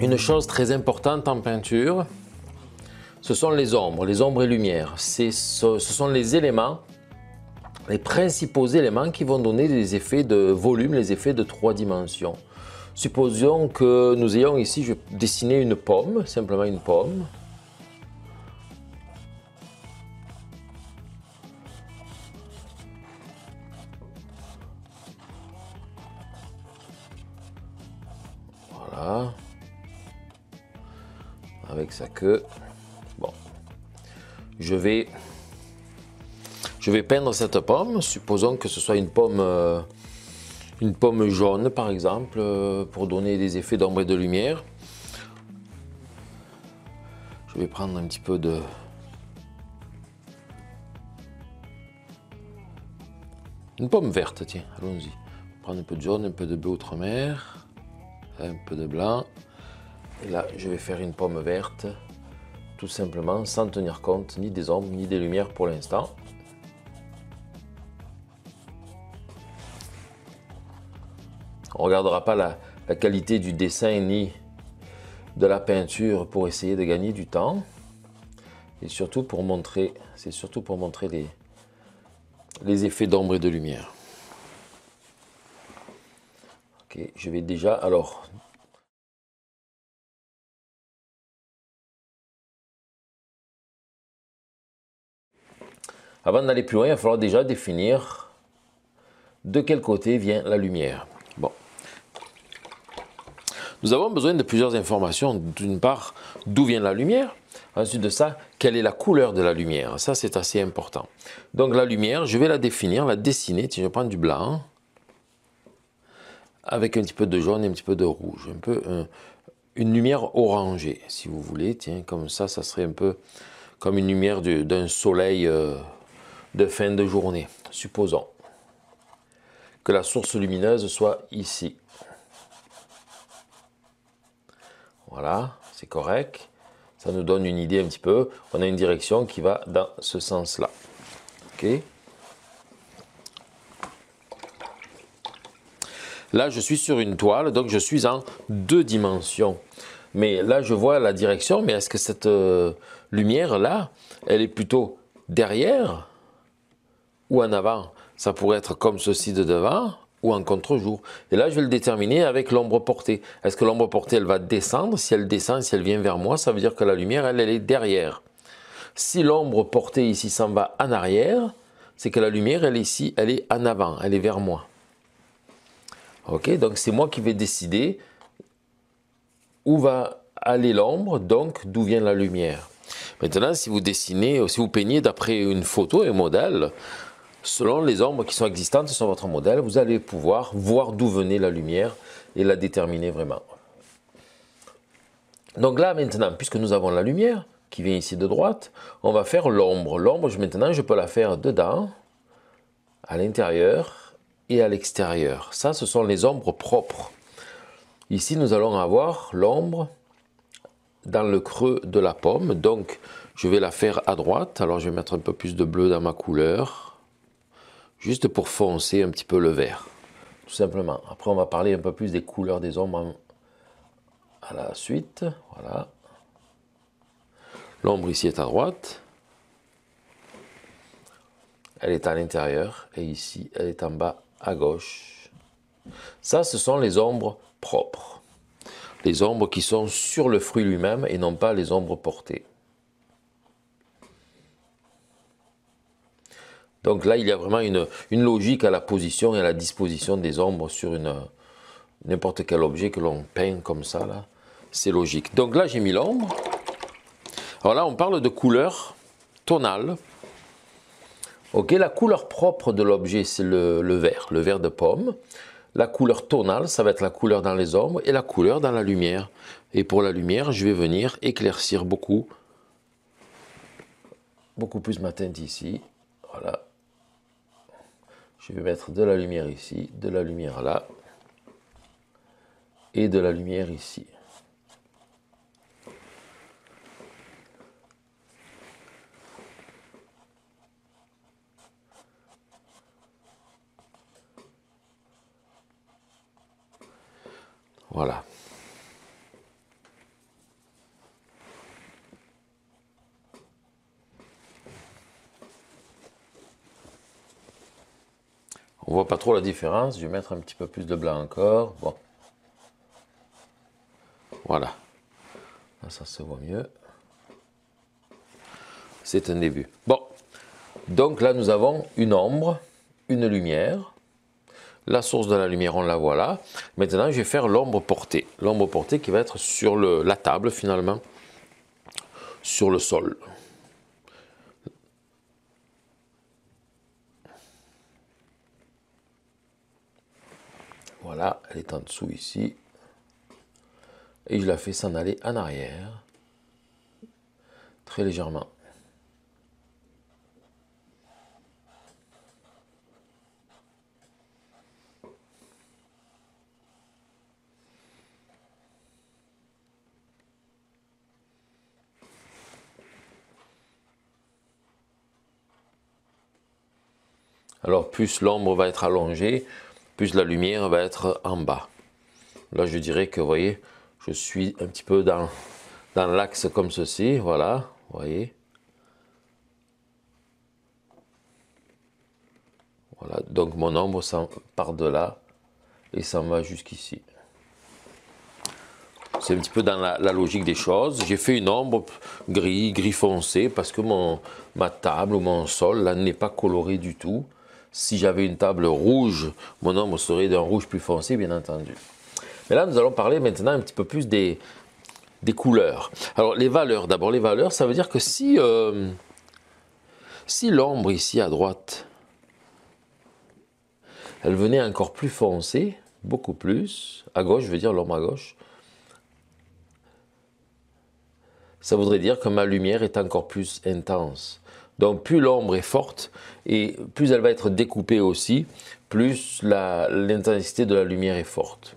Une chose très importante en peinture, ce sont les ombres et lumières. Ce sont les éléments, les principaux éléments qui vont donner les effets de volume, les effets de 3 dimensions. Supposons que nous ayons ici, je vais dessiner une pomme, simplement une pomme. Voilà. Avec sa queue. Bon. Je vais peindre cette pomme. Supposons que ce soit une pomme jaune par exemple, pour donner des effets d'ombre et de lumière. Je vais prendre un petit peu de... Une pomme verte, tiens, allons-y. Prendre un peu de jaune, un peu de bleu outre-mer, un peu de blanc. Et là, je vais faire une pomme verte, tout simplement, sans tenir compte ni des ombres, ni des lumières pour l'instant. On ne regardera pas la qualité du dessin ni de la peinture pour essayer de gagner du temps. Et surtout pour montrer, c'est surtout pour montrer les effets d'ombre et de lumière. Ok, je vais déjà, alors... Avant d'aller plus loin, il va falloir déjà définir de quel côté vient la lumière. Bon. Nous avons besoin de plusieurs informations. D'une part, d'où vient la lumière. Ensuite de ça, quelle est la couleur de la lumière. Ça, c'est assez important. Donc la lumière, je vais la définir, la dessiner. Tiens, je vais prendre du blanc avec un petit peu de jaune et un petit peu de rouge. Un peu une lumière orangée, si vous voulez. Tiens, comme ça serait un peu comme une lumière d'un soleil de fin de journée. Supposons que la source lumineuse soit ici. Voilà, c'est correct. Ça nous donne une idée un petit peu. On a une direction qui va dans ce sens-là. Ok. Là, je suis sur une toile, donc je suis en 2 dimensions. Mais là, je vois la direction, mais est-ce que cette lumière-là, elle est plutôt derrière ou en avant? Ça pourrait être comme ceci de devant ou en contre-jour. Et là, je vais le déterminer avec l'ombre portée. Est-ce que l'ombre portée, elle va descendre? Si elle descend, si elle vient vers moi, ça veut dire que la lumière, elle est derrière. Si l'ombre portée ici s'en va en arrière, c'est que la lumière, elle est ici, elle est en avant, elle est vers moi. Ok, donc c'est moi qui vais décider où va aller l'ombre, donc d'où vient la lumière. Maintenant, si vous dessinez, si vous peignez d'après une photo, un modèle, selon les ombres qui sont existantes sur votre modèle, vous allez pouvoir voir d'où venait la lumière et la déterminer vraiment. Donc là, maintenant, puisque nous avons la lumière qui vient ici de droite, on va faire l'ombre. L'ombre, maintenant, je peux la faire dedans, à l'intérieur et à l'extérieur. Ça, ce sont les ombres propres. Ici, nous allons avoir l'ombre dans le creux de la pomme. Donc, je vais la faire à droite. Alors, je vais mettre un peu plus de bleu dans ma couleur, juste pour foncer un petit peu le vert, tout simplement. Après, on va parler un peu plus des couleurs des ombres à la suite. Voilà. L'ombre ici est à droite. Elle est à l'intérieur. Et ici, elle est en bas à gauche. Ça, ce sont les ombres propres. Les ombres qui sont sur le fruit lui-même et non pas les ombres portées. Donc là, il y a vraiment une logique à la position et à la disposition des ombres sur n'importe quel objet que l'on peint comme ça. Là, c'est logique. Donc là, j'ai mis l'ombre. Alors là, on parle de couleur tonale. Ok, la couleur propre de l'objet, c'est le vert de pomme. La couleur tonale, ça va être la couleur dans les ombres et la couleur dans la lumière. Et pour la lumière, je vais venir éclaircir beaucoup plus ma teinte ici. Voilà. Je vais mettre de la lumière ici, de la lumière là et de la lumière ici. Voilà. On voit pas trop la différence. Je vais mettre un petit peu plus de blanc encore. Bon. Voilà. Là, ça se voit mieux. C'est un début. Bon. Donc là, nous avons une ombre, une lumière. La source de la lumière, on la voit là. Maintenant, je vais faire l'ombre portée. L'ombre portée qui va être sur la table, finalement, sur le sol. Voilà, elle est en dessous ici. Et je la fais s'en aller en arrière, très légèrement. Alors, plus l'ombre va être allongée, plus la lumière va être en bas. Là, je dirais que, vous voyez, je suis un petit peu dans l'axe comme ceci, voilà, vous voyez. Voilà, donc mon ombre part de là et s'en va jusqu'ici. C'est un petit peu dans la logique des choses. J'ai fait une ombre gris foncé, parce que ma table ou mon sol là n'est pas coloré du tout. Si j'avais une table rouge, mon ombre serait d'un rouge plus foncé, bien entendu. Mais là, nous allons parler maintenant un petit peu plus des couleurs. Alors, les valeurs. D'abord, les valeurs, ça veut dire que si l'ombre ici à droite, elle venait encore plus foncée, beaucoup plus, à gauche, je veux dire l'ombre à gauche, ça voudrait dire que ma lumière est encore plus intense. Donc plus l'ombre est forte et plus elle va être découpée aussi, plus l'intensité de la lumière est forte.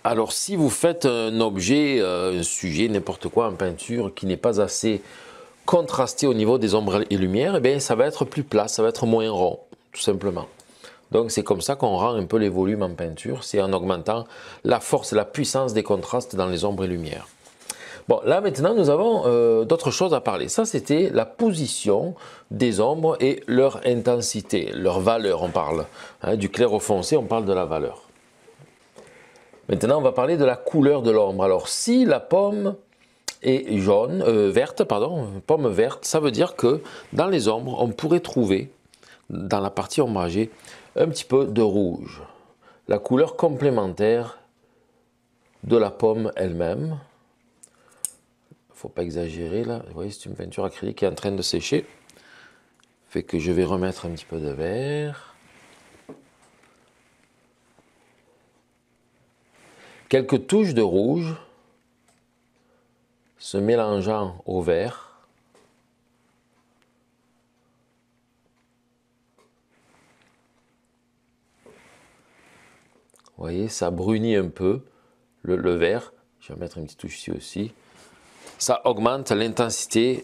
Alors si vous faites un objet, un sujet, n'importe quoi en peinture qui n'est pas assez contrasté au niveau des ombres et lumières, eh bien, ça va être plus plat, ça va être moins rond, tout simplement. Donc c'est comme ça qu'on rend un peu les volumes en peinture, c'est en augmentant la force et la puissance des contrastes dans les ombres et lumières. Bon, là maintenant nous avons d'autres choses à parler. Ça c'était la position des ombres et leur intensité, leur valeur on parle. Hein, du clair au foncé, on parle de la valeur. Maintenant on va parler de la couleur de l'ombre. Alors si la pomme est verte, pomme verte, ça veut dire que dans les ombres on pourrait trouver, dans la partie ombragée, un petit peu de rouge, la couleur complémentaire de la pomme elle-même. Il ne faut pas exagérer là, vous voyez c'est une peinture acrylique qui est en train de sécher, fait que je vais remettre un petit peu de vert. Quelques touches de rouge se mélangeant au vert. Vous voyez, ça brunit un peu le vert. Je vais mettre une petite touche ici aussi. Ça augmente l'intensité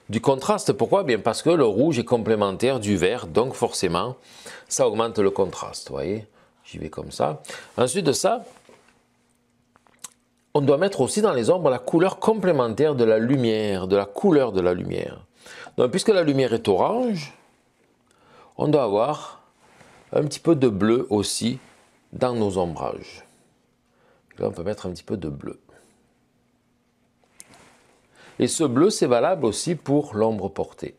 du contraste. Pourquoi? Bien parce que le rouge est complémentaire du vert, donc forcément, ça augmente le contraste. Vous voyez, j'y vais comme ça. Ensuite de ça, on doit mettre aussi dans les ombres la couleur complémentaire de la lumière, de la couleur de la lumière. Donc, puisque la lumière est orange, on doit avoir un petit peu de bleu aussi dans nos ombrages. Là, on peut mettre un petit peu de bleu. Et ce bleu, c'est valable aussi pour l'ombre portée.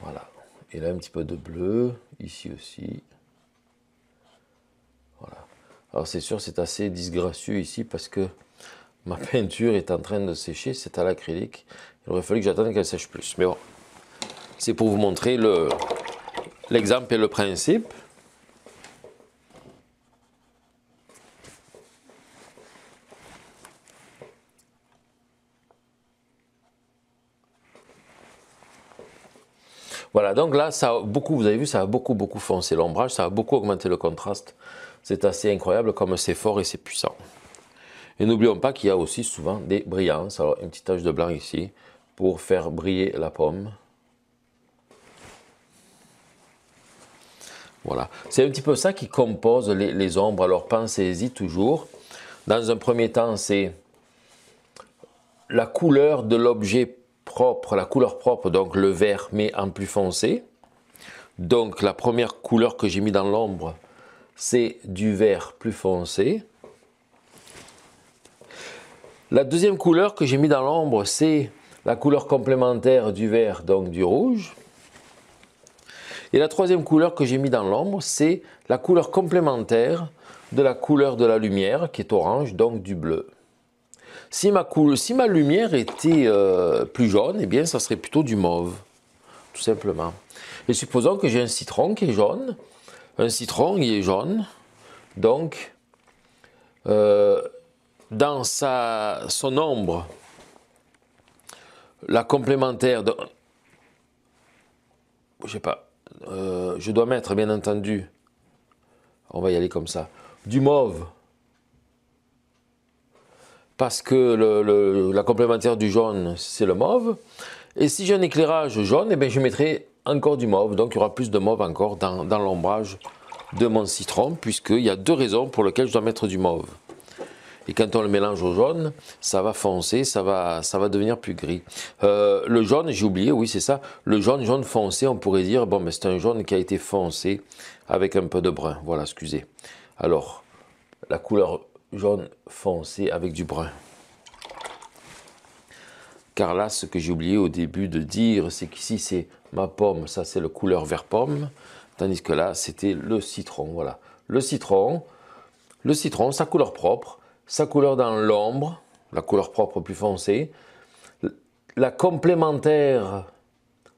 Voilà. Et là, un petit peu de bleu, ici aussi. Voilà. Alors, c'est sûr, c'est assez disgracieux ici parce que ma peinture est en train de sécher, c'est à l'acrylique. Il aurait fallu que j'attende qu'elle sèche plus. Mais bon, c'est pour vous montrer l'exemple et le principe. Voilà, donc là, ça a beaucoup, vous avez vu, ça a beaucoup foncé l'ombrage, ça a beaucoup augmenté le contraste. C'est assez incroyable comme c'est fort et c'est puissant. Et n'oublions pas qu'il y a aussi souvent des brillances. Alors, une petite tache de blanc ici pour faire briller la pomme. Voilà. C'est un petit peu ça qui compose les ombres. Alors pensez-y toujours. Dans un premier temps, c'est la couleur de l'objet propre, la couleur propre, donc le vert, mais en plus foncé. Donc la première couleur que j'ai mis dans l'ombre, c'est du vert plus foncé. La deuxième couleur que j'ai mis dans l'ombre, c'est la couleur complémentaire du vert, donc du rouge. Et la troisième couleur que j'ai mis dans l'ombre, c'est la couleur complémentaire de la couleur de la lumière, qui est orange, donc du bleu. Si ma lumière était plus jaune, eh bien ça serait plutôt du mauve, tout simplement. Et supposons que j'ai un citron qui est jaune. Un citron, il est jaune. Donc, dans son ombre, la complémentaire de... Je sais pas. Je dois mettre, bien entendu, on va y aller comme ça, du mauve. Parce que la complémentaire du jaune, c'est le mauve. Et si j'ai un éclairage jaune, eh bien, je mettrai encore du mauve. Donc, il y aura plus de mauve encore dans l'ombrage de mon citron, puisqu'il y a deux raisons pour lesquelles je dois mettre du mauve. Et quand on le mélange au jaune, ça va foncer, ça va devenir plus gris. Le jaune, j'ai oublié, oui, c'est ça. Le jaune foncé, on pourrait dire, bon, mais c'est un jaune qui a été foncé avec un peu de brun. Voilà, excusez. Alors, la couleur jaune foncé avec du brun. Car là, ce que j'ai oublié au début de dire, c'est qu'ici, c'est ma pomme, ça c'est le couleur vert pomme, tandis que là, c'était le citron, voilà. Le citron, sa couleur propre, sa couleur dans l'ombre, la couleur propre plus foncée, la complémentaire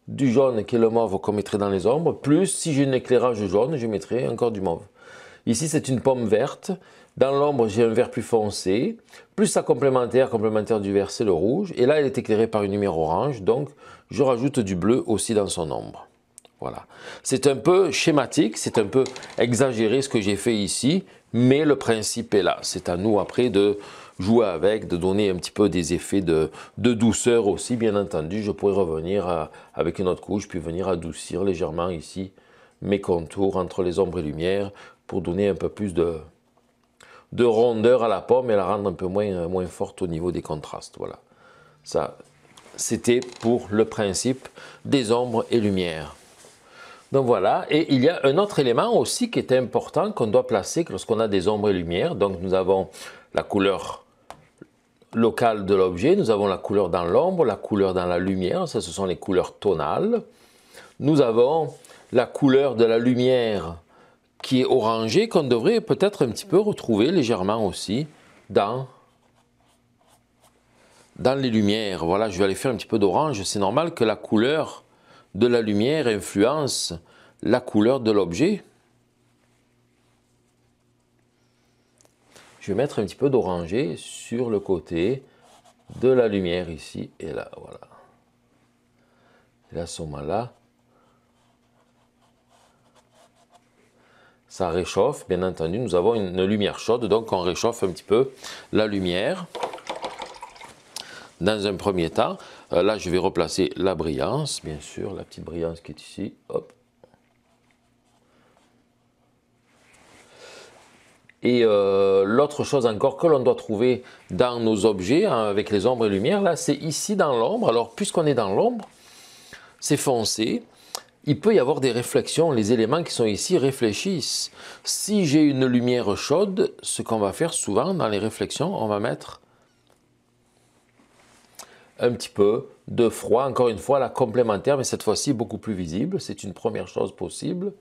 du jaune qui est le mauve qu'on mettrait dans les ombres, plus si j'ai un éclairage jaune, je mettrai encore du mauve. Ici, c'est une pomme verte. Dans l'ombre, j'ai un vert plus foncé. Plus sa complémentaire du vert, c'est le rouge. Et là, elle est éclairée par une lumière orange. Donc, je rajoute du bleu aussi dans son ombre. Voilà. C'est un peu schématique, c'est un peu exagéré ce que j'ai fait ici. Mais le principe est là. C'est à nous après de jouer avec, de donner un petit peu des effets de douceur aussi, bien entendu. Je pourrais revenir avec une autre couche, puis venir adoucir légèrement ici mes contours entre les ombres et lumières, pour donner un peu plus de rondeur à la pomme et la rendre un peu moins forte au niveau des contrastes. Voilà. Ça, c'était pour le principe des ombres et lumières. Donc voilà, et il y a un autre élément aussi qui est important qu'on doit placer lorsqu'on a des ombres et lumières. Donc nous avons la couleur locale de l'objet, nous avons la couleur dans l'ombre, la couleur dans la lumière, ça ce sont les couleurs tonales. Nous avons la couleur de la lumière qui est orangé, qu'on devrait peut-être un petit peu retrouver légèrement aussi dans les lumières. Voilà, je vais aller faire un petit peu d'orange. C'est normal que la couleur de la lumière influence la couleur de l'objet. Je vais mettre un petit peu d'orangé sur le côté de la lumière ici et là. Voilà. Et à ce moment-là, ça réchauffe, bien entendu, nous avons une lumière chaude, donc on réchauffe un petit peu la lumière. Dans un premier temps, là je vais replacer la brillance, bien sûr, la petite brillance qui est ici, hop. Et l'autre chose encore que l'on doit trouver dans nos objets, hein, avec les ombres et lumières, là c'est ici dans l'ombre. Alors puisqu'on est dans l'ombre, c'est foncé. Il peut y avoir des réflexions, les éléments qui sont ici réfléchissent. Si j'ai une lumière chaude, ce qu'on va faire souvent dans les réflexions, on va mettre un petit peu de froid, encore une fois la complémentaire, mais cette fois-ci beaucoup plus visible, c'est une première chose possible.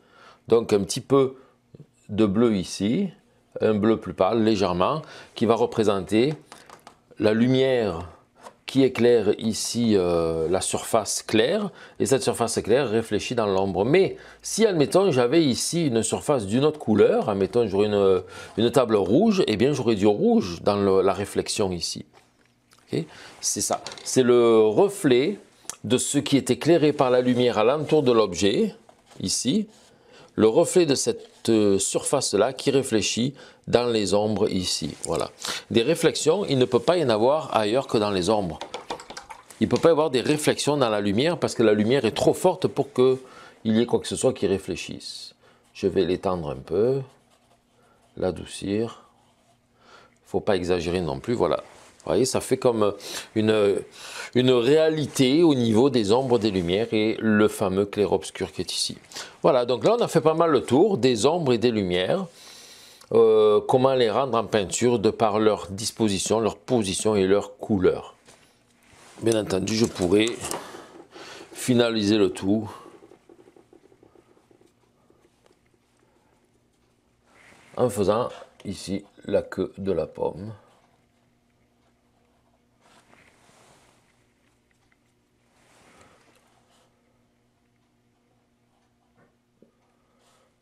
Donc un petit peu de bleu ici, un bleu plus pâle légèrement, qui va représenter la lumière qui éclaire ici la surface claire, et cette surface claire réfléchit dans l'ombre. Mais si, admettons, j'avais ici une surface d'une autre couleur, admettons, j'aurais une table rouge, eh bien, j'aurais du rouge dans la réflexion ici. Okay? C'est ça. C'est le reflet de ce qui est éclairé par la lumière alentour de l'objet, ici, le reflet de cette surface-là qui réfléchit dans les ombres ici. Voilà. Des réflexions, il ne peut pas y en avoir ailleurs que dans les ombres. Il ne peut pas y avoir des réflexions dans la lumière parce que la lumière est trop forte pour qu'il y ait quoi que ce soit qui réfléchisse. Je vais l'étendre un peu, l'adoucir. Il ne faut pas exagérer non plus, voilà. Vous voyez, ça fait comme une réalité au niveau des ombres, des lumières et le fameux clair-obscur qui est ici. Voilà, donc là on a fait pas mal le tour des ombres et des lumières. Comment les rendre en peinture de par leur disposition, leur position et leur couleur. Bien entendu, je pourrais finaliser le tout en faisant ici la queue de la pomme.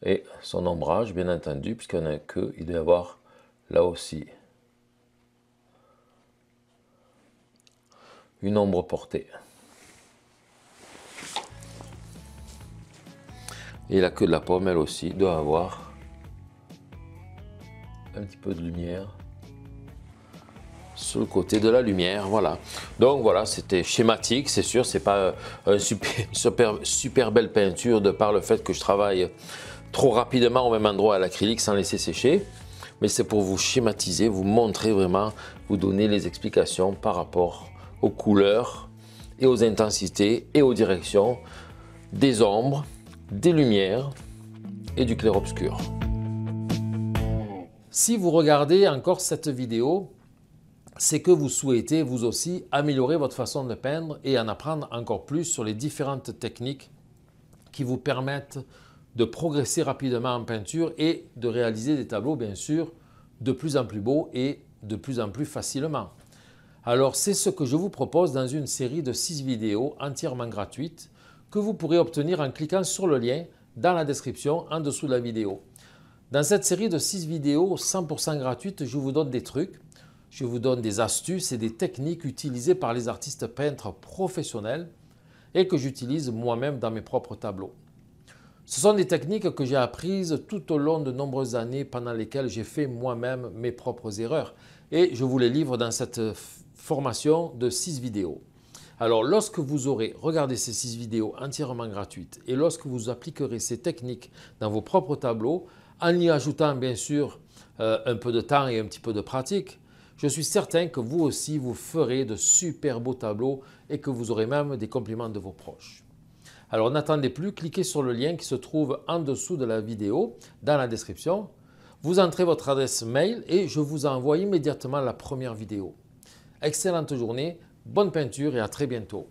Et son ombrage, bien entendu, puisqu'on a que, il doit y avoir là aussi une ombre portée. Et la queue de la pomme, elle aussi, doit avoir un petit peu de lumière sur le côté de la lumière, voilà. Donc voilà, c'était schématique, c'est sûr, c'est pas une super belle peinture de par le fait que je travaille trop rapidement au même endroit à l'acrylique sans laisser sécher, mais c'est pour vous schématiser, vous montrer vraiment, vous donner les explications par rapport aux couleurs et aux intensités et aux directions des ombres, des lumières et du clair-obscur. Si vous regardez encore cette vidéo, c'est que vous souhaitez vous aussi améliorer votre façon de peindre et en apprendre encore plus sur les différentes techniques qui vous permettent de progresser rapidement en peinture et de réaliser des tableaux bien sûr de plus en plus beaux et de plus en plus facilement. Alors c'est ce que je vous propose dans une série de 6 vidéos entièrement gratuites que vous pourrez obtenir en cliquant sur le lien dans la description en dessous de la vidéo. Dans cette série de 6 vidéos 100% gratuites, je vous donne des trucs, je vous donne des astuces et des techniques utilisées par les artistes peintres professionnels et que j'utilise moi-même dans mes propres tableaux. Ce sont des techniques que j'ai apprises tout au long de nombreuses années pendant lesquelles j'ai fait moi-même mes propres erreurs et je vous les livre dans cette formation de 6 vidéos. Alors lorsque vous aurez regardé ces 6 vidéos entièrement gratuites et lorsque vous appliquerez ces techniques dans vos propres tableaux, en y ajoutant bien sûr un peu de temps et un petit peu de pratique, je suis certain que vous aussi vous ferez de super beaux tableaux et que vous aurez même des compliments de vos proches. Alors n'attendez plus, cliquez sur le lien qui se trouve en dessous de la vidéo, dans la description. Vous entrez votre adresse mail et je vous envoie immédiatement la première vidéo. Excellente journée, bonne peinture et à très bientôt.